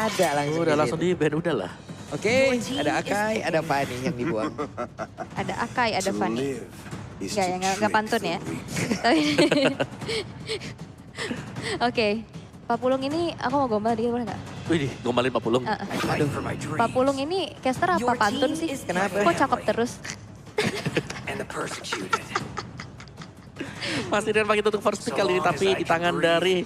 ada langsung. Udah langsung di ban, udahlah. Oke, ada Akai, ada Fanny yang dibuang. Ada Akai, ada Fanny. Enggak ya, Nggak pantun ya. Oke, Papulung ini aku mau gombal dikit boleh nggak? Wih, gombalin Papulung. Aduh, Papulung ini caster apa pantun sih? Kenapa? Kok cakep terus? Masih dengan pakai tutup first pick kali ini, tapi di tangan dari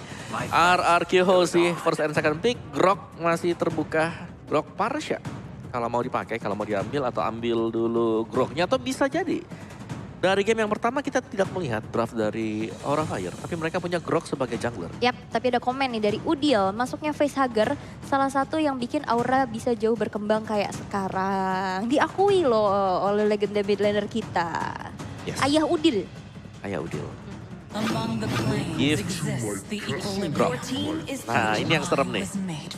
RRQ Hoshi. First and second pick, Grok masih terbuka. Grok Parsha. Kalau mau dipakai, kalau mau diambil atau ambil dulu Groknya, atau bisa jadi. Dari game yang pertama kita tidak melihat draft dari Aura Fire, tapi mereka punya Grok sebagai jungler. Yap, tapi ada komen nih dari Udil. Masuknya Facehugger, salah satu yang bikin Aura bisa jauh berkembang kayak sekarang. Diakui loh oleh legenda mid laner kita. Yes. Ayah Udil. Ayah Udil. Give Grok. Nah, ini yang serem nih.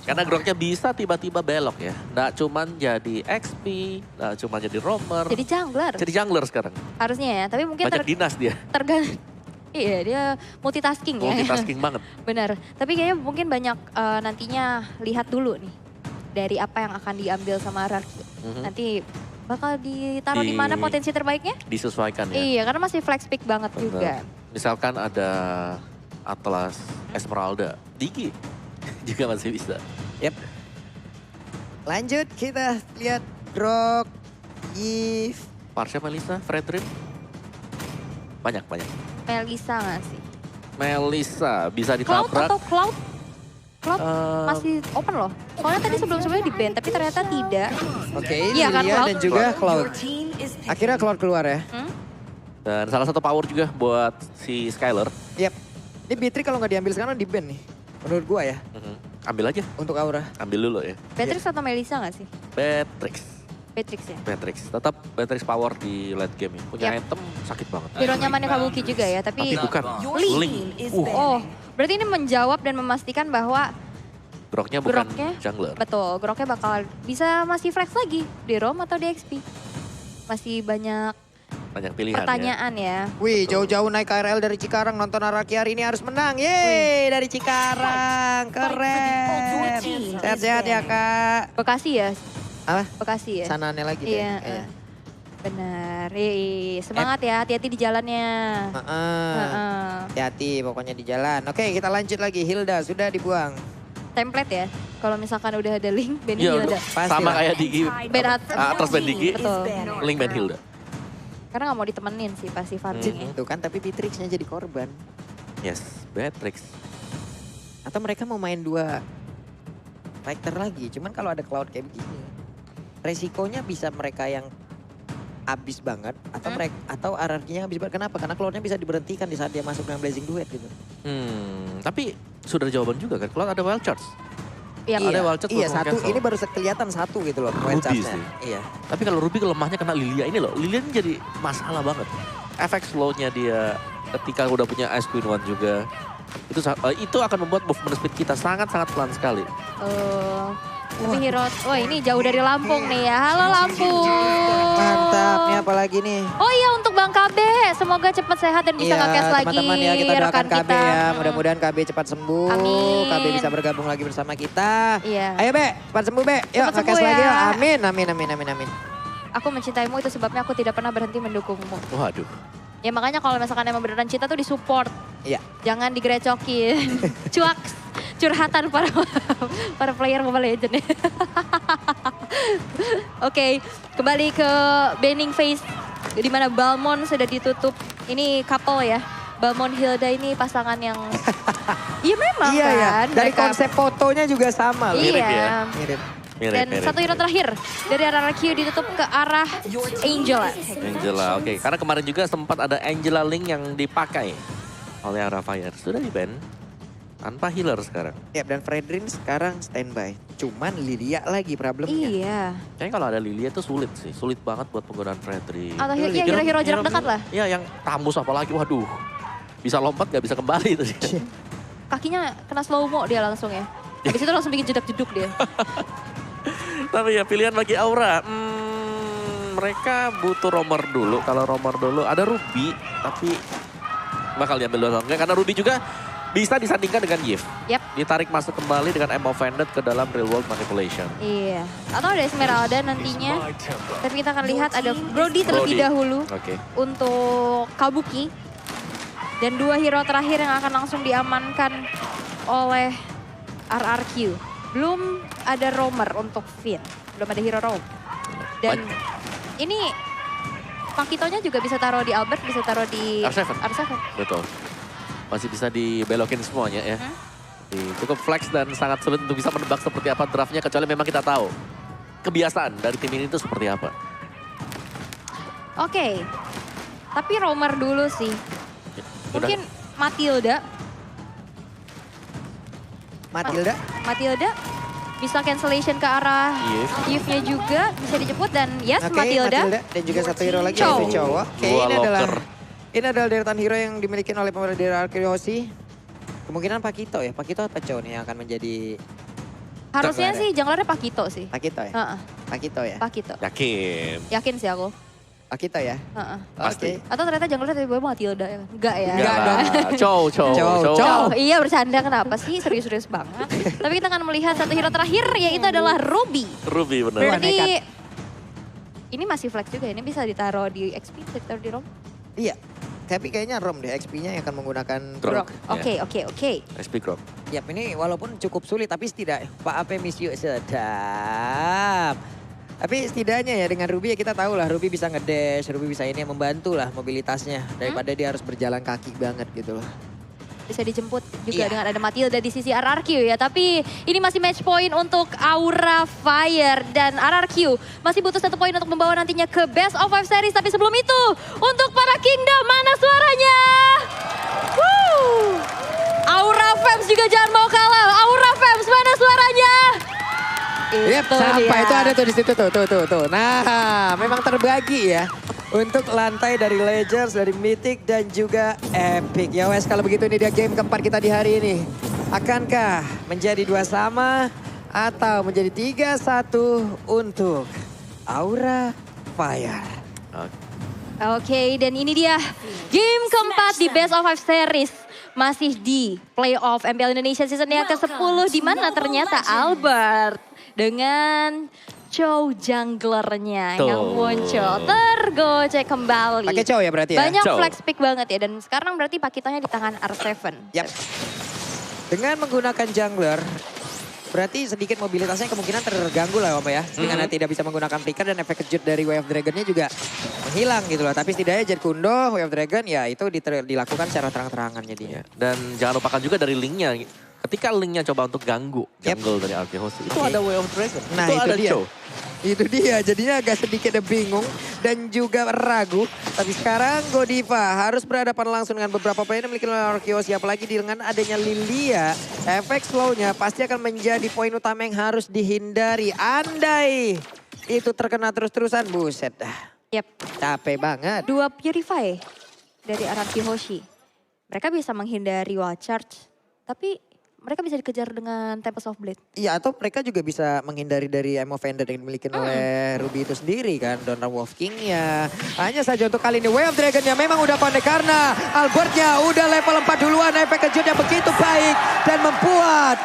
Karena Groknya bisa tiba-tiba belok ya. Nggak cuman jadi XP, nggak cuman jadi roamer. Jadi jungler. Jadi jungler sekarang. Harusnya ya, tapi mungkin Banyak dinas dia. tergantung. Iya, dia multitasking ya. Multitasking banget. Benar, tapi kayaknya mungkin banyak nantinya lihat dulu nih. Dari apa yang akan diambil sama RRQ. Nanti bakal ditaruh di mana potensi terbaiknya? Disesuaikan ya. Iya, karena masih flex pick banget Benar. juga. Misalkan ada Atlas, Esmeralda, Digi juga masih bisa. Yap. Lanjut kita lihat Grok, Giv. Parsha, Melissa, Fredrin. Banyak. Melisa nggak sih? Melissa bisa Cloud ditabrak. atau Cloud? Cloud Eh, masih open loh. Soalnya tadi sebelum-sebelumnya di ban, tapi ternyata tidak. Oke, Iya kan, Lilia Cloud? dan juga Cloud. Akhirnya Cloud keluar ya. Dan salah satu power juga buat si Skyler. Yap. Ini Beatrix kalau nggak diambil sekarang di ban nih. Menurut gua ya, Ambil aja, untuk Aura. ambil dulu ya. Beatrix atau Melisa nggak sih? Beatrix. Beatrix ya. Beatrix. Tetap Beatrix power di late game ya. Punya Yap. item sakit banget. Hero nyamannya Kabuki juga ya, Tapi tapi... bukan. Link. Oh, berarti ini menjawab dan memastikan bahwa Groknya bukan Groknya, jungler. betul, Groknya bakal bisa masih flex lagi di ROM atau di XP. Masih banyak Banyak pilihan pertanyaan ya. Wih, jauh-jauh naik KRL dari Cikarang nonton Araki hari ini harus menang. Yeay, dari Cikarang. Keren. Sehat-sehat ya, Kak. Bekasi ya? Apa? Bekasi ya? Sananya lagi deh. Iya, kayaknya. benar. Semangat ya, hati-hati di jalannya. Heeh. Heeh. Hati-hati pokoknya di jalan. Oke, kita lanjut lagi. Hilda sudah dibuang. Template ya, kalau misalkan udah ada link, band Iya, Hilda. Pasti sama lah. kayak Digi. Atlas band Digi, Betul. link band Hilda. Karena nggak mau ditemenin sih pasti farmingnya. Tuh kan, tapi Beatrixnya jadi korban. Yes, Beatrix. Atau mereka mau main dua fighter lagi. Cuman kalau ada Cloud kayak begini, resikonya bisa mereka yang habis banget atau mereka atau RRQ-nya habis banget. Kenapa? Karena Cloud-nya bisa diberhentikan di saat dia masuk dengan Blazing Duet gitu. Tapi sudah ada jawaban juga kan. Kalau ada wild charge. Yap. Ada wild charge Iya, langsung satu cancel. ini baru kelihatan satu gitu loh. Ruby wild charge-nya. sih. Iya. Tapi kalau Ruby lemahnya kena Lilia ini loh. Lilia ini jadi masalah banget. Efek slow-nya dia ketika udah punya Ice Queen One juga. Itu akan membuat movement speed kita sangat-sangat pelan sekali. Tapi hero, wah ini jauh dari Lampung nih ya. Halo Lampung. Mantap, nih apalagi nih. Oh iya untuk Bang KB, semoga cepat sehat dan bisa nge-cast lagi teman-teman ya, kita doakan rekan KB kita. ya. Mudah-mudahan KB cepat sembuh. Amin. KB bisa bergabung lagi bersama kita. Iya. Ayo Be, cepat sembuh Be. Yuk Cepat nge-cast sembuh lagi ya. yuk. Amin, amin, amin, amin, amin. Aku mencintaimu itu sebabnya aku tidak pernah berhenti mendukungmu. Waduh. Ya makanya kalau misalkan emang beneran cinta tuh disupport. Iya. Jangan digerecokin. Cuak. Curhatan para player Mobile Legends. Oke, kembali ke banning phase. Di mana Balmond sudah ditutup. Ini couple ya. Balmond Hilda ini pasangan yang... Iya memang Iya ya, kan. dari mereka- konsep fotonya juga sama loh. Mirip Iya. ya. Mirip. Dan satu hero terakhir dari RRQ ditutup ke arah Angela. Angela, oke. Karena kemarin juga sempat ada Angela Link yang dipakai oleh Aura Fire. Sudah di-ban. Tanpa healer sekarang. Ya, dan Fredrin sekarang standby. Cuman Lilia lagi problemnya. Iya. Kayaknya kalau ada Lilia itu sulit sih. Sulit banget buat penggunaan Fredri. Atau ya, hero-hero jarak dekat lah. Iya, yang tambus apalagi. Waduh. Bisa lompat gak bisa kembali itu dia. Kakinya kena slow mo dia langsung ya. Habis itu langsung bikin jedak-jeduk dia. Tapi ya pilihan bagi Aura. Mereka butuh roamer dulu. Kalau roamer dulu ada Ruby. Tapi bakal diambil dulu enggak. Karena Ruby juga Bisa disandingkan dengan Yves. Yap. Ditarik masuk kembali dengan M Offended ke dalam real world manipulation. Iya. Atau ada Esmeralda nantinya. Tapi kita akan lihat ada Brody terlebih Brody. dahulu Oke. untuk Kabuki. Dan 2 hero terakhir yang akan langsung diamankan oleh RRQ. Belum ada roamer untuk Finn. Belum ada hero roam. Dan ini Pakitonya juga bisa taruh di Albert, bisa taruh di R7. R7. Betul. Masih bisa dibelokin semuanya ya. Cukup flex dan sangat sulit untuk bisa menebak seperti apa draftnya. Kecuali memang kita tahu kebiasaan dari tim ini itu seperti apa. Oke. Tapi roamer dulu sih. Mungkin Matilda. Matilda bisa cancellation ke arah Yves-nya juga. Bisa dijemput dan yes Oke, Matilda. Dan juga satu hero lagi Chow. yaitu Chow. Oke, Dua locker. ini adalah deretan hero yang dimiliki oleh pemain dari Arkeosi. Kemungkinan Pakito ya. Pakito atau Chow nih yang akan menjadi Harusnya jungler sih junglernya Pakito sih. Pakito ya? Heeh, Pakito ya? Pakito. Yakin. Yakin sih aku. Pakito ya? Heeh. Pasti. Oke. Atau ternyata junglernya tiba-tiba Matilda ya? Enggak ya? Enggak lah. Chow. Oh, iya bercanda kenapa sih? Serius-serius banget. Tapi kita akan melihat satu hero terakhir yaitu adalah Ruby. Ruby bener. Berarti nekat. ini masih flex juga, ini bisa ditaruh di XP, bisa ditaruh di ROM. Iya. Tapi kayaknya ROM deh, XP-nya yang akan menggunakan Grok. Oke. SP Grok. Yap, ini walaupun cukup sulit tapi setidaknya Pak AP Misio sedap. Tapi setidaknya ya dengan Ruby ya kita tahu lah Ruby bisa ngedash, Ruby bisa ini yang membantu lah mobilitasnya. Daripada dia harus berjalan kaki banget gitu loh. Bisa dijemput juga Iya. dengan ada Matilda di sisi RRQ ya. Tapi ini masih match point untuk Aura Fire. Dan RRQ masih butuh 1 poin untuk membawa nantinya ke Best of 5 Series. Tapi sebelum itu untuk para Kingdom mana suaranya? Woo! Aura Fams juga jangan mau kalah. Aura Fams mana suaranya? Yap, sampai itu ada tuh di situ tuh. Nah, memang terbagi ya. Untuk lantai dari Legends, dari Mythic dan juga Epic. Ya wes kalau begitu ini dia game keempat kita di hari ini. Akankah menjadi 2 sama atau menjadi 3-1 untuk Aura Fire? Oke, dan ini dia game keempat di Best of 5 Series. Masih di playoff MPL Indonesia season yang ke-10 di mana ternyata Albert dengan Chow junglernya yang muncul tergocek kembali. Pakai Chow ya berarti ya? Banyak Chow. flex pick banget ya dan sekarang berarti pakitonya di tangan R7. Yap. Dengan menggunakan jungler, berarti sedikit mobilitasnya kemungkinan terganggu lah Om ya. Dengan tidak bisa menggunakan flicker dan efek kejut dari Way of Dragon-nya juga menghilang gitu loh. Tapi setidaknya Jet Kundo, Way of Dragon ya itu dilakukan secara terang-terangan jadinya. Dan jangan lupakan juga dari linknya. Ketika linknya coba untuk ganggu jungle dari Arkehosi, itu ada Way of Dragon. Nah itu itu ada dia. Chow. Itu dia, jadinya agak sedikit bingung dan juga ragu. Tapi sekarang Godiva harus berhadapan langsung dengan beberapa player yang memiliki Arkehosi. Apalagi dengan adanya Lilia, efek slow-nya pasti akan menjadi poin utama yang harus dihindari. Andai itu terkena terus-terusan, buset dah. Yap, Capek banget. 2 Purify dari RRQ Hoshi. Mereka bisa menghindari wall charge, tapi mereka bisa dikejar dengan Tempest of Blade. Iya, atau mereka juga bisa menghindari dari Emo Fender yang dimiliki oleh Ruby itu sendiri kan. Donner Wolf King-nya. Hanya saja untuk kali ini Way of Dragon-nya memang udah connect karena Albertnya udah level 4 duluan. Efek kejutnya begitu baik dan membuat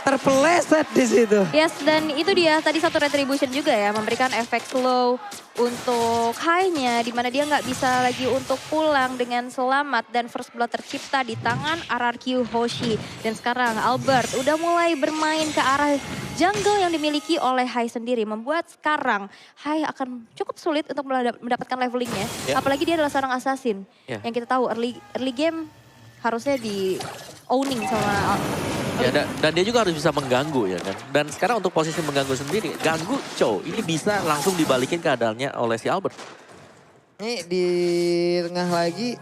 terpeleset di situ. Yes, dan itu dia tadi satu retribution juga ya, memberikan efek slow untuk high-nya, di mana dia nggak bisa lagi untuk pulang dengan selamat dan first blood tercipta di tangan RRQ Hoshi. Dan sekarang Albert udah mulai bermain ke arah jungle yang dimiliki oleh Hai sendiri, membuat sekarang Hai akan cukup sulit untuk mendapatkan levelingnya, apalagi dia adalah seorang assassin yang kita tahu early game harusnya di owning sama Ya, dan dia juga harus bisa mengganggu ya kan. Dan sekarang untuk posisi mengganggu sendiri, ganggu Chow ini bisa langsung dibalikin keadaannya oleh si Albert. Ini di tengah lagi,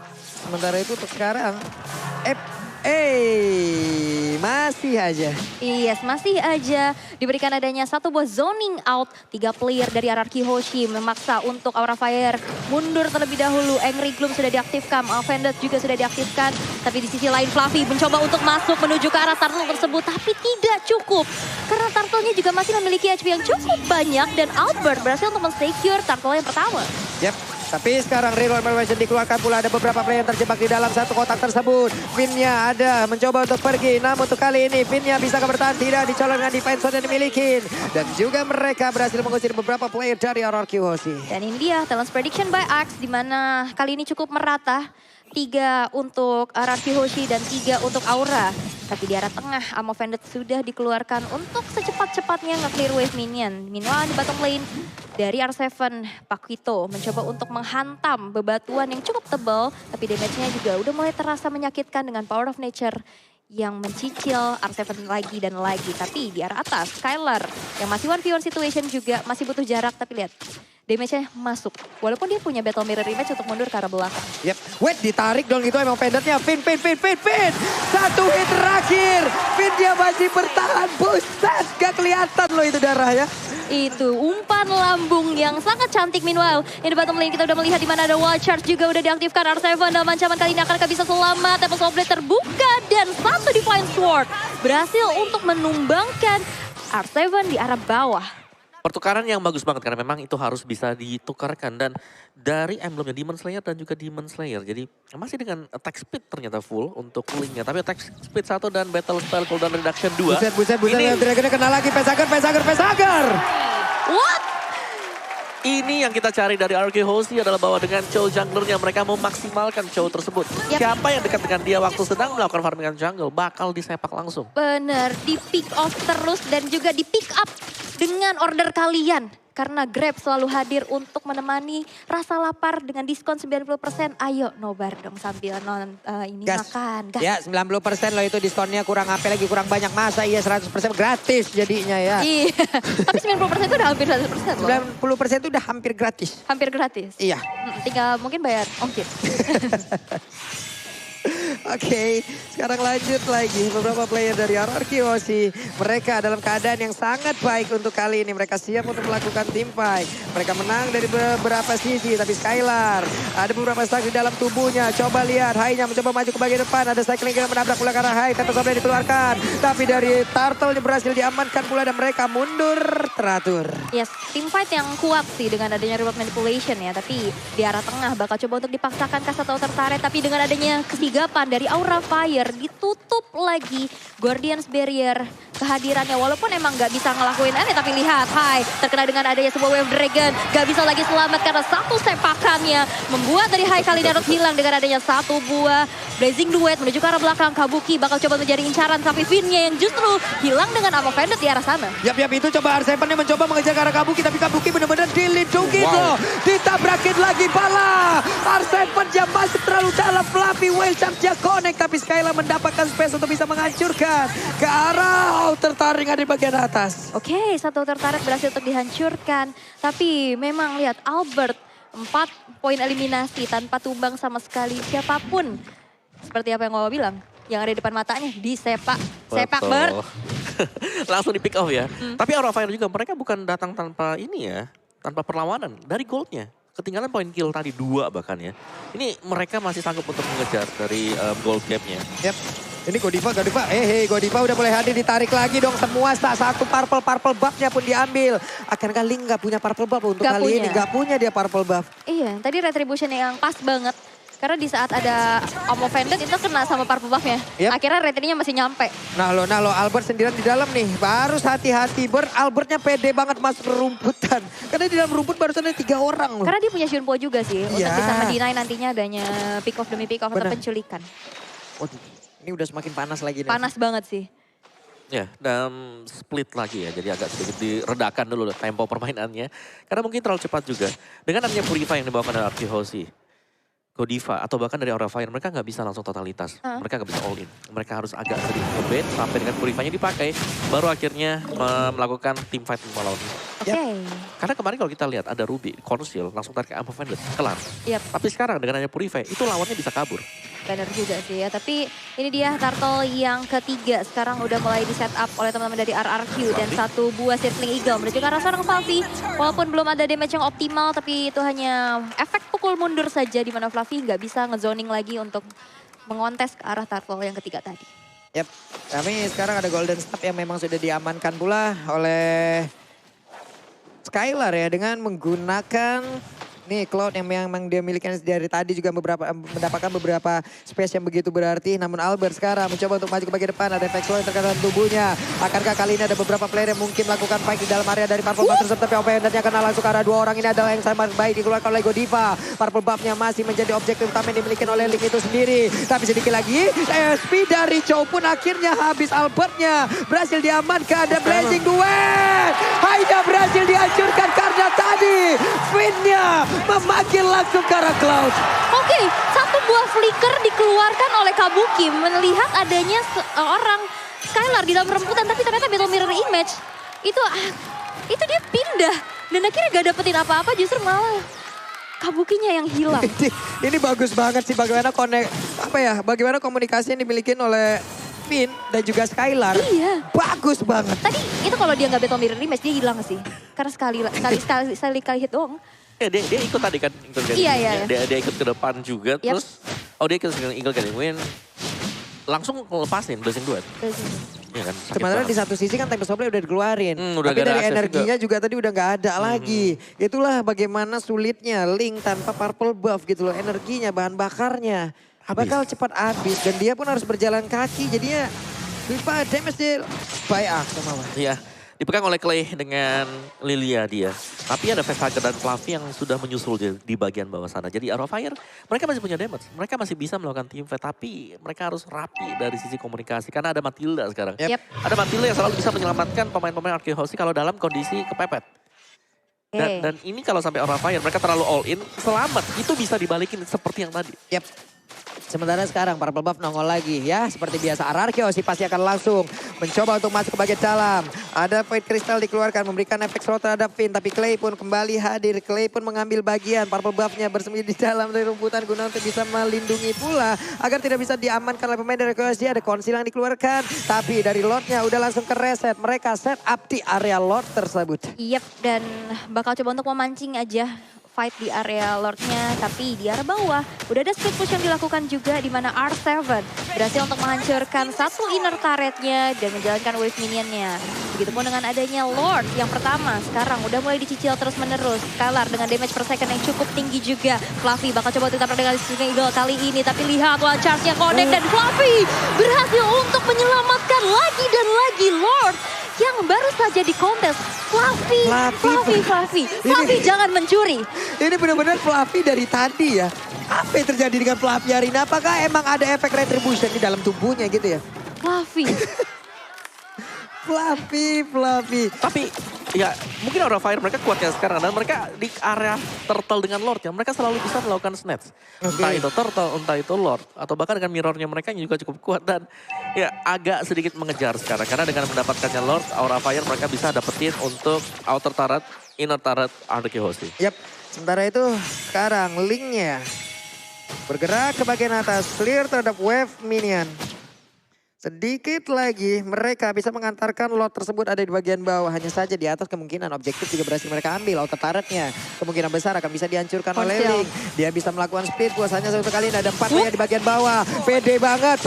sementara itu untuk sekarang. Masih aja. Yes, masih aja diberikan adanya satu buah zoning out. 3 player dari RRQ Hoshi memaksa untuk Aura Fire mundur terlebih dahulu. Angry Gloom sudah diaktifkan, Offended juga sudah diaktifkan. Tapi di sisi lain Fluffy mencoba untuk masuk menuju ke arah turtle tersebut. Tapi tidak cukup. Karena turtle-nya juga masih memiliki HP yang cukup banyak. Dan Albert berhasil untuk men-secure turtle yang pertama. Yap, Tapi sekarang reroll animation dikeluarkan pula. Ada beberapa player yang terjebak di dalam satu kotak tersebut. Vinnya ada mencoba untuk pergi. Namun untuk kali ini Vinnya bisa bertahan. Tidak dicolong dengan defense yang dimiliki. Dan juga mereka berhasil mengusir beberapa player dari RRQ Hoshi. Dan ini dia Talents Prediction by Axe, di mana kali ini cukup merata. 3 untuk RRQ Hoshi dan 3 untuk Aura. Tapi di arah tengah, Amo Vended sudah dikeluarkan untuk secepat-cepatnya nge-clear wave minion. Meanwhile di bottom lane, dari R7, Paquito mencoba untuk menghantam bebatuan yang cukup tebal. Tapi damage-nya juga udah mulai terasa menyakitkan dengan Power of Nature yang mencicil R7 lagi dan lagi. Tapi di arah atas, Skylar yang masih 1v1 situation juga masih butuh jarak. Tapi lihat, damage-nya masuk. Walaupun dia punya battle mirror image untuk mundur ke arah belakang. Yep, wait ditarik dong gitu emang Vendednya. Vin. Satu hit terakhir. Vin dia masih bertahan. Buset, gak kelihatan loh itu darahnya. Itu umpan lambung yang sangat cantik. Meanwhile, in the bottom lane kita udah melihat di mana ada wall charge juga udah diaktifkan. R7 dalam ancaman kali ini akankah bisa selamat. Temple Soul Blade terbuka dan satu Divine Sword berhasil untuk menumbangkan R7 di arah bawah. Pertukaran yang bagus banget karena memang itu harus bisa ditukarkan. Dan dari emblemnya Demon Slayer dan juga Demon Slayer. Jadi masih dengan attack speed ternyata full untuk coolingnya. Tapi attack speed 1 dan battle spell cooldown reduction 2. Buset. Ini, Dragonnya kena lagi. Pesager. What? ini yang kita cari dari RRQ Hoshi adalah bahwa dengan Chow junglernya mereka memaksimalkan Chow tersebut. Yap. Siapa yang dekat dengan dia waktu sedang melakukan farmingan jungle bakal disepak langsung. Bener, di pick off terus dan juga di pick up dengan order kalian. Karena Grab selalu hadir untuk menemani rasa lapar dengan diskon 90%. Ayo nobar dong sambil Gas. makan. Gas. Ya 90% loh itu diskonnya, kurang apa lagi, kurang banyak. Masa iya 100% gratis jadinya ya. Iya, tapi 90% itu udah hampir 100% loh. 90% itu udah hampir gratis. Hampir gratis. Iya. Tinggal mungkin bayar ongkir. Oke, sekarang lanjut lagi. Beberapa player dari RRQ Hoshi. Mereka dalam keadaan yang sangat baik untuk kali ini. Mereka siap untuk melakukan team fight. Mereka menang dari beberapa sisi. Tapi Skylar, ada beberapa stack di dalam tubuhnya. Coba lihat, Hai-nya mencoba maju ke bagian depan. Ada cycling yang menabrak pula ke arah Hai. Tempat Sobleh dikeluarkan. Tapi dari Turtle berhasil diamankan pula. Dan mereka mundur teratur. Yes, team fight yang kuat sih dengan adanya reward manipulation ya. Tapi di arah tengah bakal coba untuk dipaksakan ke satu tertarik. Tapi dengan adanya kesigapan dari Aura Fire, ditutup lagi Guardians Barrier kehadirannya. Walaupun emang gak bisa ngelakuin aneh, tapi lihat, Hai terkena dengan adanya sebuah Wave Dragon. Gak bisa lagi selamat karena satu sepakannya membuat dari Hai kali ini harus hilang dengan adanya satu buah Blazing Duet menuju ke arah belakang. Kabuki bakal coba menjadi incaran, tapi Vinnya yang justru hilang dengan Amo Vended di arah sana. Yap, itu coba R7 yang mencoba mengejar ke arah Kabuki. Tapi Kabuki benar-benar dilindungi loh. Ditabrakin lagi pala. R7 yang masih terlalu dalam. Fluffy Whale charge connect. Tapi Skylar mendapatkan space untuk bisa menghancurkan ke arah outer taring ada di bagian atas. Oke, satu tertarik berhasil untuk dihancurkan. Tapi memang lihat Albert 4 poin eliminasi tanpa tumbang sama sekali siapapun. Seperti apa yang gue bilang, yang ada di depan matanya disepak. Sepak Bert. Langsung di pick off ya. Tapi Aura Fire juga mereka bukan datang tanpa ini ya, tanpa perlawanan. Dari goldnya. Ketinggalan poin kill tadi 2 bahkan ya. Ini mereka masih sanggup untuk mengejar dari gold gap-nya. Yap. Ini Godiva. Godiva udah mulai hadir, ditarik lagi dong semua. Satu purple buff-nya pun diambil. Akankah Link gak punya purple buff untuk Gak kali punya. ini? Gak punya dia purple buff. Iya, tadi retribution yang pas banget. Karena di saat ada Amo Vended itu kena sama purple buff-nya. Yep. Akhirnya ratingnya masih nyampe. Nah lo Albert sendirian di dalam nih. Harus hati-hati. Albertnya pede banget masuk ke rumputan. Karena di dalam rumput barusan ada 3 orang loh. Karena dia punya Shunpo juga sih. Untuk Iya. bisa ngedinai nantinya adanya pick off demi pick off atau Benar. penculikan. Waduh, ini udah semakin panas lagi nih. Panas banget sih. Ya, dan split lagi ya. Jadi agak sedikit diredakan dulu tempo permainannya. Karena mungkin terlalu cepat juga. Dengan adanya Purify yang dibawakan oleh RRQ Hoshi, Godiva atau bahkan dari Aura Fire, mereka nggak bisa langsung totalitas. Mereka nggak bisa all in. Mereka harus agak sedikit nge-bait sampai dengan Purify-nya dipakai. Baru akhirnya melakukan team fight melawan. Oke. Karena kemarin kalau kita lihat ada Ruby, Conceal, langsung tarik ke Amo Vended, kelar. Yap. Tapi sekarang dengan hanya Purify, itu lawannya bisa kabur. Benar juga sih ya, tapi ini dia Turtle yang ketiga sekarang udah mulai di set up oleh teman-teman dari RRQ dan satu buah Circling Eagle menuju ke arah seorang Fluffy. Walaupun belum ada damage yang optimal, tapi itu hanya efek pukul mundur saja di mana Fluffy nggak bisa ngezoning lagi untuk mengontes ke arah Turtle yang ketiga tadi. Yap, kami sekarang ada Golden Staff yang memang sudah diamankan pula oleh Skylar ya dengan menggunakan Nih Cloud yang memang dia miliki dari tadi juga mendapatkan beberapa space yang begitu berarti. Namun Albert sekarang mencoba untuk maju ke bagian depan. Ada efek slow yang terkait dalam tubuhnya. Akankah kali ini ada beberapa player yang mungkin melakukan fight di dalam area dari Purple Buff tersebut. Tapi opponentnya kena langsung ke arah dua orang ini adalah yang sangat baik dikeluarkan oleh Godiva. Purple Buff-nya masih menjadi objektif utama yang dimiliki oleh Link itu sendiri. Tapi sedikit lagi SP dari Chow pun akhirnya habis. Albertnya berhasil diamankan. Ada Blazing Duet. Hanya berhasil dihancurkan karena tadi Finn-nya memanggil langsung ke arah Cloud. Oke, satu buah flicker dikeluarkan oleh Kabuki melihat adanya seorang Skylar di dalam peremputan, tapi ternyata Battle Mirror Image itu dia pindah dan akhirnya gak dapetin apa-apa, justru malah Kabukinya yang hilang. Ini bagus banget sih bagaimana bagaimana komunikasi yang dimiliki oleh Finn dan juga Skylar. Iya. Bagus banget. Tadi itu kalau dia nggak Battle Mirror Image dia hilang sih, karena sekali hit doang. Ya, dia ikut tadi kan. Iya. Dia ikut ke depan juga. Terus, dia ikut Eagle Getting Win. Langsung lepasin Blazing Duet. Iya kan, sementara di satu sisi kan Tempest Supply udah dikeluarin. Tapi dari energinya juga tadi udah nggak ada lagi. Itulah bagaimana sulitnya Link tanpa Purple Buff gitu loh. Energinya, bahan bakarnya bakal cepat habis. Dan dia pun harus berjalan kaki. Jadinya damage dia by sama Iya. Dipegang oleh Clay dengan Lilia dia. Tapi ada Vestager dan Fluffy yang sudah menyusul di bagian bawah sana. Jadi Arrow Fire mereka masih punya damage. Mereka masih bisa melakukan team fight. Tapi mereka harus rapi dari sisi komunikasi. Karena ada Matilda sekarang. Yep. Ada Matilda yang selalu bisa menyelamatkan pemain-pemain Arkehosi kalau dalam kondisi kepepet. Dan ini kalau sampai Arrow Fire mereka terlalu all in. Selamat. Itu bisa dibalikin seperti yang tadi. Yep. Sementara sekarang Purple Buff nongol lagi ya. Seperti biasa Arkehosi pasti akan langsung mencoba untuk masuk ke bagian dalam. Ada Void Crystal dikeluarkan memberikan efek slow terhadap Finn. Tapi Clay pun kembali hadir. Clay pun mengambil bagian. Purple Buff-nya bersembunyi di dalam dari rumputan guna untuk bisa melindungi pula. Agar tidak bisa diamankan oleh pemain dari Arkehosi. Ada konsil yang dikeluarkan. Tapi dari Lord-nya udah langsung ke reset. Mereka set up di area Lord tersebut. Yep, dan bakal coba untuk memancing aja fight di area Lord-nya, tapi di arah bawah udah ada split push yang dilakukan juga di mana R7 berhasil untuk menghancurkan satu inner turret-nya dan menjalankan wave minion-nya. Begitupun dengan adanya Lord yang pertama sekarang udah mulai dicicil terus menerus. Skylar dengan damage per second yang cukup tinggi juga. Fluffy bakal coba ditambah dengan Swing Eagle kali ini, tapi lihat one charge-nya connect dan Fluffy berhasil untuk menyelamatkan lagi dan lagi Lord yang baru saja di kontes. Fluffy, jangan mencuri. Ini benar-benar Fluffy dari tadi ya. Apa yang terjadi dengan Fluffy hari ini? Apakah emang ada efek retribution di dalam tubuhnya gitu ya? Fluffy. Fluffy. Tapi ya mungkin Aura Fire mereka kuatnya sekarang. Dan mereka di area turtle dengan Lord ya. Mereka selalu bisa melakukan snatch. Entah itu turtle, entah itu Lord. Atau bahkan dengan mirrornya mereka juga cukup kuat. Dan ya agak sedikit mengejar sekarang. Karena dengan mendapatkannya Lord, Aura Fire mereka bisa dapetin untuk outer turret, inner turret Arkehosi. Yap, sementara itu sekarang Link-nya bergerak ke bagian atas. Clear terhadap wave minion. Sedikit lagi mereka bisa mengantarkan lot tersebut ada di bagian bawah. Hanya saja di atas kemungkinan objektif juga berhasil mereka ambil. Outer turretnya kemungkinan besar akan bisa dihancurkan oleh Link. Dia bisa melakukan split push hanya satu kali ini. Ada 4 player di bagian bawah. Pede banget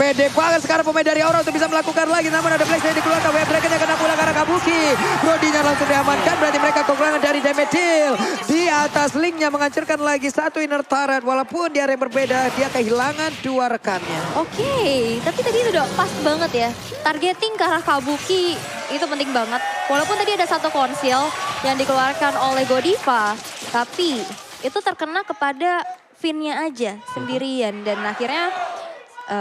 sekarang pemain dari Aura untuk bisa melakukan lagi. Namun ada Blaze yang dikeluarkan. Wave Dragon yang kena pula karena Kabuki. Brodinya langsung diamankan. Berarti mereka kekurangan dari damage deal. Di atas Link-nya menghancurkan lagi satu inner turret. Walaupun di area yang berbeda dia kehilangan 2 rekannya. Oke, tapi tadi itu udah pas banget ya. Targeting ke arah Kabuki itu penting banget. Walaupun tadi ada satu konsil yang dikeluarkan oleh Godiva. Tapi itu terkena kepada Finn-nya aja sendirian. Dan akhirnya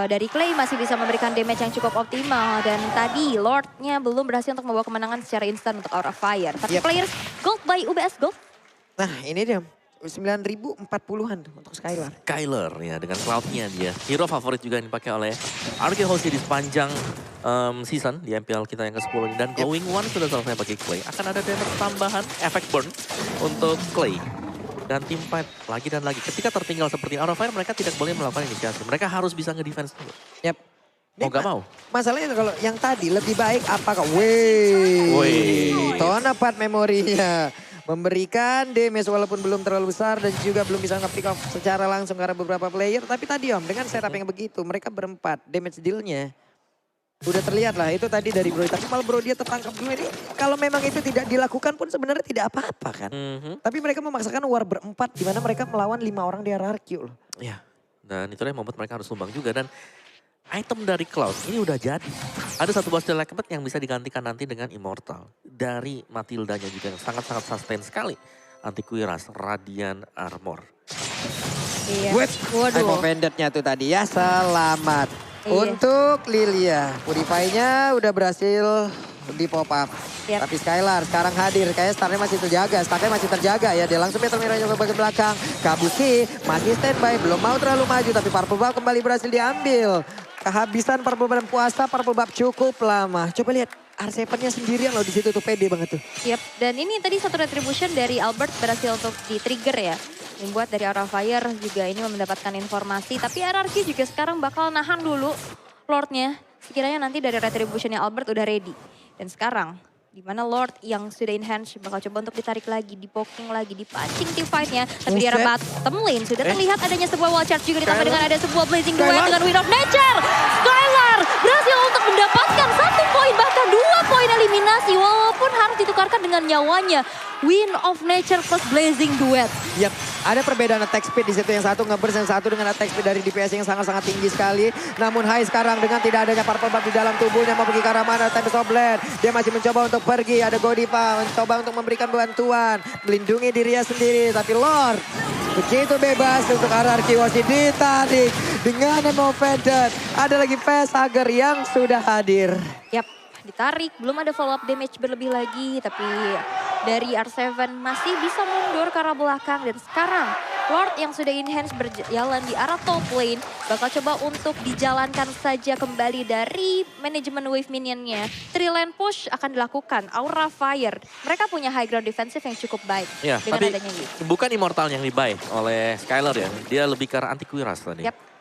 dari Clay masih bisa memberikan damage yang cukup optimal. Dan tadi Lord-nya belum berhasil untuk membawa kemenangan secara instan untuk Aura Fire. Tapi players gold by UBS Gold. Nah ini dia. 9.040-an untuk Skylar. Skylar ya dengan cloud-nya dia. Hero favorit juga yang dipakai oleh Arkehosi di sepanjang season di MPL kita yang ke-10 ini. Dan Glowing One sudah selesai bagi Clay. Akan ada damage tambahan efek burn untuk Clay. Dan team fight lagi dan lagi. Ketika tertinggal seperti Aura Fire mereka tidak boleh melakukan inisiasi. Mereka harus bisa ngedefense dulu. Yap. Mau gak mau. Masalahnya kalau yang tadi lebih baik apakah? Tona part memorinya. Memberikan damage walaupun belum terlalu besar dan juga belum bisa nge-pick off secara langsung karena beberapa player. Tapi tadi Om dengan setup yang begitu mereka berempat damage dealnya Udah terlihat lah itu tadi dari Brody. Tapi malah Brody dia tertangkap dulu ini. Kalau memang itu tidak dilakukan pun sebenarnya tidak apa-apa kan. Tapi mereka memaksakan war berempat di mana mereka melawan 5 orang di RRQ loh. Ya, dan itulah yang membuat mereka harus sumbang juga. Dan item dari Cloud ini udah jadi. Ada satu boss Element yang bisa digantikan nanti dengan Immortal. Dari Matildanya juga yang sangat-sangat sustain sekali. Antiquiras, Radiant Armor. Iya. Time of Vendetta-nya tuh tadi ya, selamat. Iya. Untuk Lilia, Purify-nya udah berhasil di pop up. Yap. Tapi Skylar sekarang hadir, kayaknya startnya masih terjaga. Startnya masih terjaga ya, dia langsung Battle Mirror ke bagian belakang. Kabuki masih standby, belum mau terlalu maju. Tapi Purple Buff kembali berhasil diambil. Kehabisan Purple Buff puasa, Purple Buff cukup lama. Coba lihat, R7-nya sendirian loh di situ tuh, pede banget tuh. Yap, dan ini tadi satu retribution dari Albert berhasil untuk di-trigger ya. Membuat dari Aura Fire juga ini mendapatkan informasi. Tapi RRQ juga sekarang bakal nahan dulu Lordnya. Sekiranya nanti dari retributionnya Albert udah ready. Dan sekarang, di mana Lord yang sudah enhance bakal coba untuk ditarik lagi, dipoking lagi, dipancing team fight-nya. Tapi di arah bottom lane sudah terlihat adanya sebuah wall charge juga ditambah dengan ada sebuah blazing duet dengan Wind of Nature. Skylar berhasil untuk mendapatkan 1 poin bahkan 2 poin eliminasi walaupun harus ditukarkan dengan nyawanya. Wind of Nature plus blazing duet. Yap, ada perbedaan attack speed di situ. Yang satu nge-burst, yang satu dengan attack speed dari DPS yang sangat-sangat tinggi sekali. Namun Hai sekarang dengan tidak adanya Purple Buff di dalam tubuhnya mau pergi ke arah mana? Tempest of Blade. Dia masih mencoba untuk pergi. Ada Godiva mencoba untuk memberikan bantuan. Melindungi dirinya sendiri. Tapi Lord begitu bebas untuk RRQ masih ditarik dengan Movedet. Ada lagi Facehugger yang sudah hadir. Yap, ditarik. Belum ada follow up damage berlebih lagi. Tapi dari R7 masih bisa mundur ke arah belakang. Dan sekarang Lord yang sudah enhance berjalan di arah top lane. Bakal coba untuk dijalankan saja kembali dari manajemen wave minionnya. 3 lane push akan dilakukan. Aura Fire. Mereka punya high ground defensive yang cukup baik. Ya, dengan tapi adanya gitu. bukan Immortal yang dibuy oleh Skylar ya. Dia lebih ke arah Antiquiras tadi. Yap.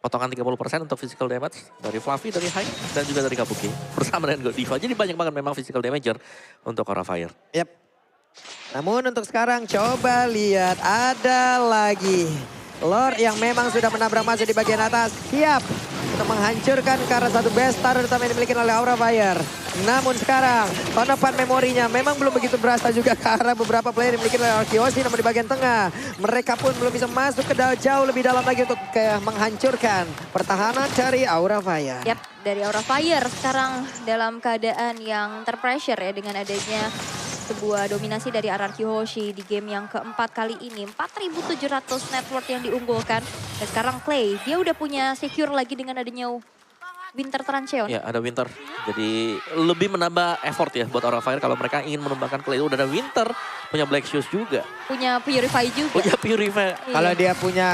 Potongan 30% untuk physical damage dari Fluffy, dari Hai, dan juga dari Kabuki. Bersama dengan Godiva. Jadi banyak banget memang physical damager untuk Aura Fire. Yap. Namun untuk sekarang coba lihat ada lagi Lord yang memang sudah menabrak masuk di bagian atas. Siap untuk menghancurkan ke arah satu best star terutama yang dimiliki oleh Aura Fire. Namun sekarang penepan memorinya memang belum begitu berasa juga ke arah beberapa player yang dimiliki oleh Arkeosi. Namun di bagian tengah mereka pun belum bisa masuk ke jauh lebih dalam lagi untuk menghancurkan pertahanan dari Aura Fire. Yap, dari Aura Fire sekarang dalam keadaan yang terpressure ya dengan adanya sebuah dominasi dari RRQ Hoshi di game yang keempat kali ini. 4.700 net worth yang diunggulkan. Dan sekarang Clay, dia udah punya secure lagi dengan adanya Winter Trancheon. Ya, ada Winter. Jadi lebih menambah effort ya buat Aura Fire kalau mereka ingin menumbangkan Clay. Udah ada Winter, punya Black Shoes juga. Punya Purify juga. Punya Purify. Iya. Kalau dia punya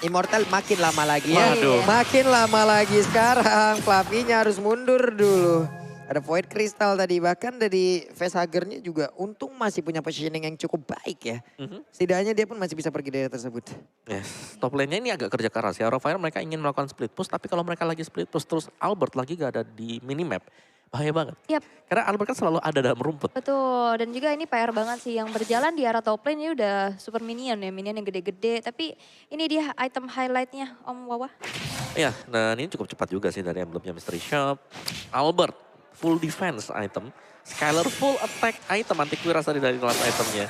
Immortal makin lama lagi ya. Waduh. Makin lama lagi sekarang Fluffy-nya harus mundur dulu. Ada Void Crystal tadi, bahkan dari Facehugger-nya juga untung masih punya positioning yang cukup baik ya. Setidaknya dia pun masih bisa pergi dari tersebut. Yes, top lane-nya ini agak kerja keras ya. Aura Fire mereka ingin melakukan split push, tapi kalau mereka lagi split push terus Albert lagi gak ada di minimap, bahaya banget. Yap. Karena Albert kan selalu ada dalam rumput. Betul, dan juga ini PR banget sih yang berjalan di arah top lane ini udah super minion ya, minion yang gede-gede. Tapi ini dia item highlight-nya Om Wawa. Iya, dan ini cukup cepat juga sih dari emblemnya Mystery Shop. Albert full defense item, Skylar full attack item, Antiquiras tadi dari last itemnya.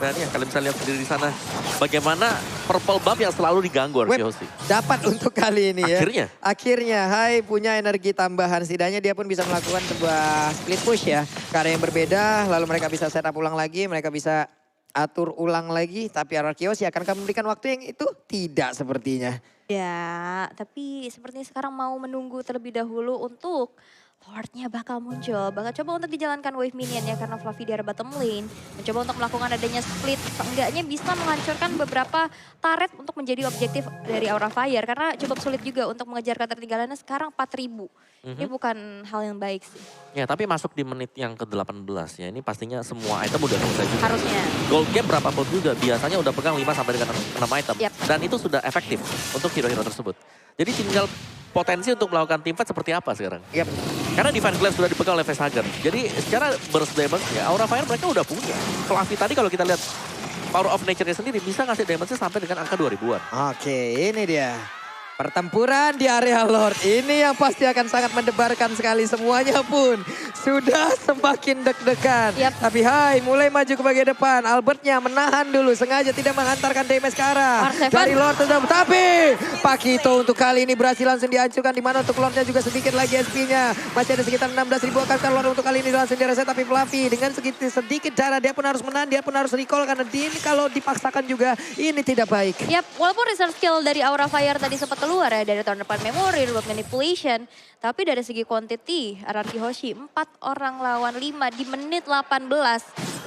Dan ya kalian bisa lihat sendiri di sana bagaimana purple buff yang selalu diganggu Arkeosi. Dapat untuk kali ini ya. Akhirnya. Akhirnya Hai punya energi tambahan. Setidaknya dia pun bisa melakukan sebuah split push ya. Karena yang berbeda, lalu mereka bisa setup ulang lagi, mereka bisa atur ulang lagi. Tapi Arkeosi akankah memberikan waktu yang itu? Tidak sepertinya. Ya, tapi sepertinya sekarang mau menunggu terlebih dahulu untuk Lordnya bakal muncul, bakal coba untuk dijalankan wave minion ya karena Fluffy di arah bottom lane. Mencoba untuk melakukan adanya split, seenggaknya bisa menghancurkan beberapa turret untuk menjadi objektif dari Aura Fire. Karena cukup sulit juga untuk mengejar ketertinggalannya sekarang 4.000. Ini bukan hal yang baik sih. Ya tapi masuk di menit yang ke-18 ya, ini pastinya semua item udah selesai juga. Harusnya. Gold gap berapapun juga, biasanya udah pegang 5 sampai dengan 6 item. Yap. Dan itu sudah efektif untuk hero-hero tersebut. Jadi tinggal potensi untuk melakukan teamfight seperti apa sekarang. Yap. Karena Divine Glaive sudah dipegang oleh Facehugger. Jadi secara burst damage ya Aura Fire mereka udah punya. Fluffy tadi kalau kita lihat Power of Nature-nya sendiri bisa ngasih damage-nya sampai dengan angka 2000-an. Oke, ini dia. Pertempuran di area Lord ini yang pasti akan sangat mendebarkan sekali, semuanya pun sudah semakin deg-degan. Yap. Tapi Hai mulai maju ke bagian depan, Albertnya menahan dulu, sengaja tidak menghantarkan damage ke arah R7. dari Lord. Tapi Pakito untuk kali ini berhasil langsung dihancurkan, dimana untuk Lordnya juga sedikit lagi SP-nya. Masih ada sekitar 16.000 akan Lord untuk kali ini langsung direset, tapi Fluffy dengan sedikit darah dia pun harus menahan, dia pun harus recall karena ini kalau dipaksakan juga ini tidak baik. Yap, walaupun research skill dari Aura Fire tadi sempat keluar ya dari turn depan memory, root manipulation. Tapi dari segi quantity, RRQ Hoshi 4 orang lawan 5 di menit 18.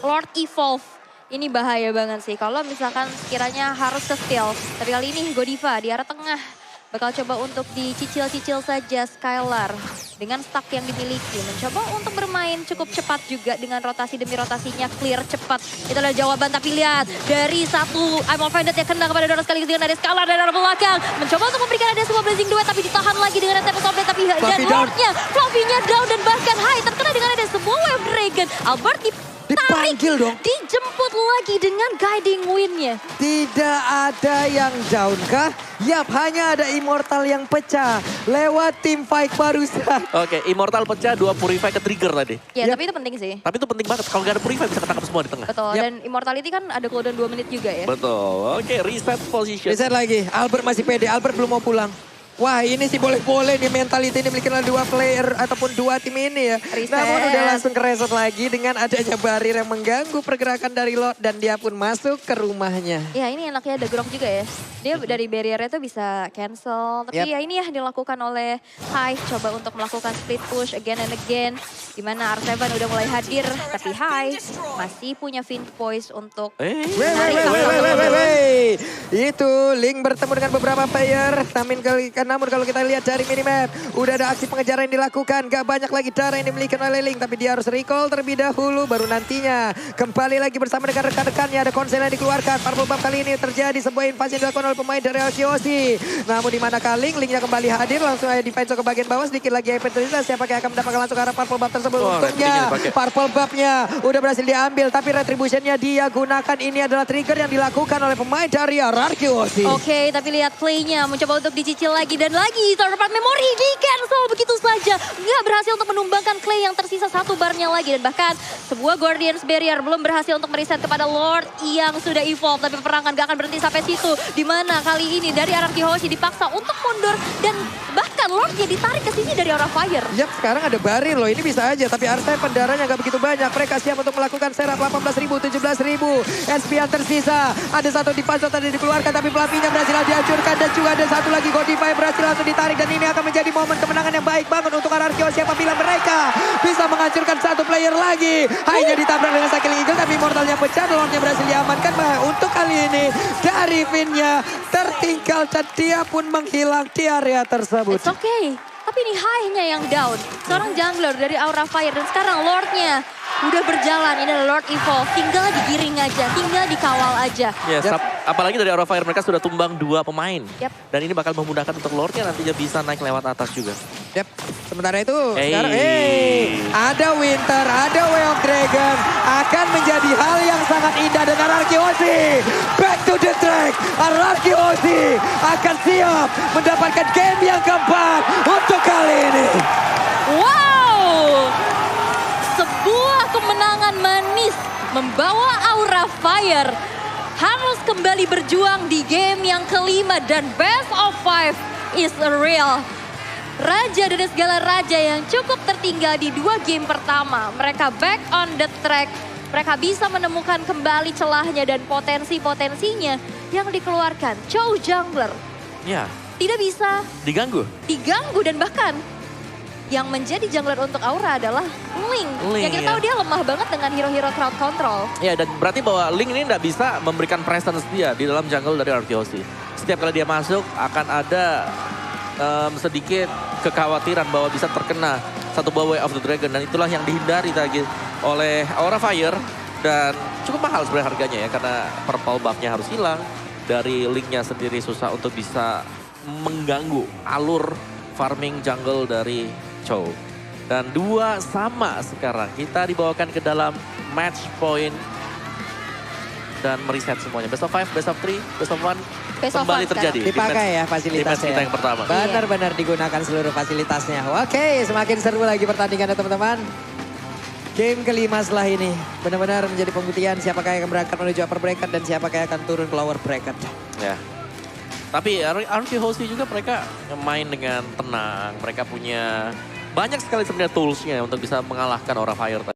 Lord Evolve, ini bahaya banget sih. Kalau misalkan sekiranya harus ke steal. Tapi kali ini Godiva di arah tengah. Bakal coba untuk dicicil-cicil saja Skylar dengan stack yang dimiliki. Mencoba untuk bermain cukup cepat juga dengan rotasi demi rotasinya clear cepat. Itu adalah jawaban, tapi lihat dari satu I'm offended yang kena kepada Dora sekali dengan ada Skylar dari arah belakang. Mencoba untuk memberikan ada sebuah blazing duet tapi ditahan lagi dengan ada Tempest tapi dan Lordnya, Fluffy-nya down dan bahkan Hai terkena dengan ada sebuah Wave Dragon. Albert Dipanggil dong. dijemput lagi dengan guiding wind-nya. Tidak ada yang down kah? Yap, hanya ada Immortal yang pecah lewat tim fight barusan. Oke, Immortal pecah, 2 Purify ke trigger tadi. Ya, Yap. tapi itu penting sih. Tapi itu penting banget, kalau nggak ada Purify bisa ketangkap semua di tengah. Betul, Yap. dan Immortality kan ada cooldown 2 menit juga ya. Betul, oke reset position. Reset lagi, Albert masih pede, Albert belum mau pulang. Wah ini sih boleh-boleh nih mentality ini dimiliki oleh 2 player ataupun 2 tim ini ya. Reset. Namun udah langsung kereset lagi dengan adanya barir yang mengganggu pergerakan dari Lord. Dan dia pun masuk ke rumahnya. Ya ini enaknya ada Grok juga ya. Dia dari barrier-nya tuh bisa cancel. Tapi Yap. ya ini ya dilakukan oleh Hai. Coba untuk melakukan split push again and again. Dimana R7 udah mulai hadir. Tapi Hai masih punya Fiend Voice untuk Wey. Itu Link bertemu dengan beberapa player. Namun kalau kita lihat dari minimap, udah ada aksi pengejaran yang dilakukan. Gak banyak lagi darah yang dimiliki oleh Link, tapi dia harus recall terlebih dahulu. Baru nantinya kembali lagi bersama dengan rekan-rekannya. Ada konsel yang dikeluarkan. Purple Buff kali ini terjadi sebuah invasi yang dilakukan oleh pemain dari Alkiosi. Namun di mana Linknya kembali hadir. Langsung aja defense ke bagian bawah. Sedikit lagi efektivitas. Siapa yang akan mendapatkan langsung ke arah Purple Buff tersebut. Untungnya Purple Buff-nya udah berhasil diambil. Tapi retribution-nya dia gunakan. Ini adalah trigger yang dilakukan oleh pemain dari Alkiosi. Oke, tapi lihat play-nya mencoba untuk dicicil lagi dan lagi terdapat memori di cancel begitu saja. Nggak berhasil untuk menumbangkan Clay yang tersisa 1 barnya lagi. Dan bahkan sebuah Guardian's Barrier belum berhasil untuk mereset kepada Lord yang sudah evolve. Tapi peperangan gak akan berhenti sampai situ. Dimana kali ini dari RRQ Hoshi dipaksa untuk mundur. Dan bahkan Lordnya ditarik ke sini dari Aura Fire. Yap, sekarang ada barir loh. Ini bisa aja. Tapi R7 pendaranya gak begitu banyak. Mereka siap untuk melakukan serap 18.000, 17.000. SP yang tersisa. Ada satu defense tadi dikeluarkan. Tapi Fluffy-nya berhasil dihancurkan. Dan juga ada satu lagi Godify berhasil langsung ditarik. Dan ini akan menjadi momen kemenangan yang baik banget untuk RRQ Hoshi apabila mereka bisa menghancurkan 1 player lagi. Hanya ditabrak dengan Cycling Eagle. Tapi Immortalnya pecah. Lordnya berhasil diamankan. Untuk kali ini dari Vin-nya tertinggal. Dan dia pun menghilang di area tersebut. It's okay. Tapi ini Hai-nya yang down. Seorang jungler dari Aura Fire. Dan sekarang Lord-nya udah berjalan. Ini adalah Lord Evolve. Tinggal digiring aja. Tinggal dikawal aja. Ya, apalagi dari Aura Fire mereka sudah tumbang 2 pemain. Yap. Dan ini bakal memudahkan untuk Lordnya nantinya bisa naik lewat atas juga. Yap. Sementara itu Hey. sekarang ada Winter, ada Way of Dragon akan menjadi hal yang sangat indah dan RRQ Hoshi back to the track. RRQ Hoshi akan siap mendapatkan game yang keempat untuk kali ini. Wow! Sebuah kemenangan manis membawa Aura Fire harus kembali berjuang di game yang kelima dan best of 5 is real. Raja dari segala raja yang cukup tertinggal di 2 game pertama. Mereka back on the track. Mereka bisa menemukan kembali celahnya dan potensi-potensinya yang dikeluarkan. Chow Jungler Ya, tidak bisa diganggu. diganggu dan bahkan yang menjadi jungler untuk Aura adalah Link. Link, Yang kita ya. tahu dia lemah banget dengan hero-hero crowd control. Ya, dan berarti bahwa Link ini nggak bisa memberikan presence dia di dalam jungle dari RRQ Hoshi. Setiap kali dia masuk akan ada sedikit kekhawatiran bahwa bisa terkena satu buah Way of the Dragon. Dan itulah yang dihindari tadi oleh Aura Fire. Dan cukup mahal sebenarnya harganya ya. Karena purple buff-nya harus hilang. Dari Link-nya sendiri susah untuk bisa mengganggu alur farming jungle dari Chow. Dan 2 sama sekarang. Kita dibawakan ke dalam match point. Dan mereset semuanya. Best of 5, best of 3, best of 1. Face off kembali sekarang. terjadi. Dipakai ya Defense fasilitasnya. kita yang pertama. Benar-benar digunakan seluruh fasilitasnya. Oke, semakin seru lagi pertandingannya teman-teman. Game kelima setelah ini benar-benar menjadi pembuktian siapakah yang akan berangkat menuju upper bracket dan siapakah yang akan turun ke lower bracket. Ya. Tapi RRQ Hoshi juga mereka main dengan tenang. Mereka punya banyak sekali sebenarnya toolsnya untuk bisa mengalahkan Aura Fire.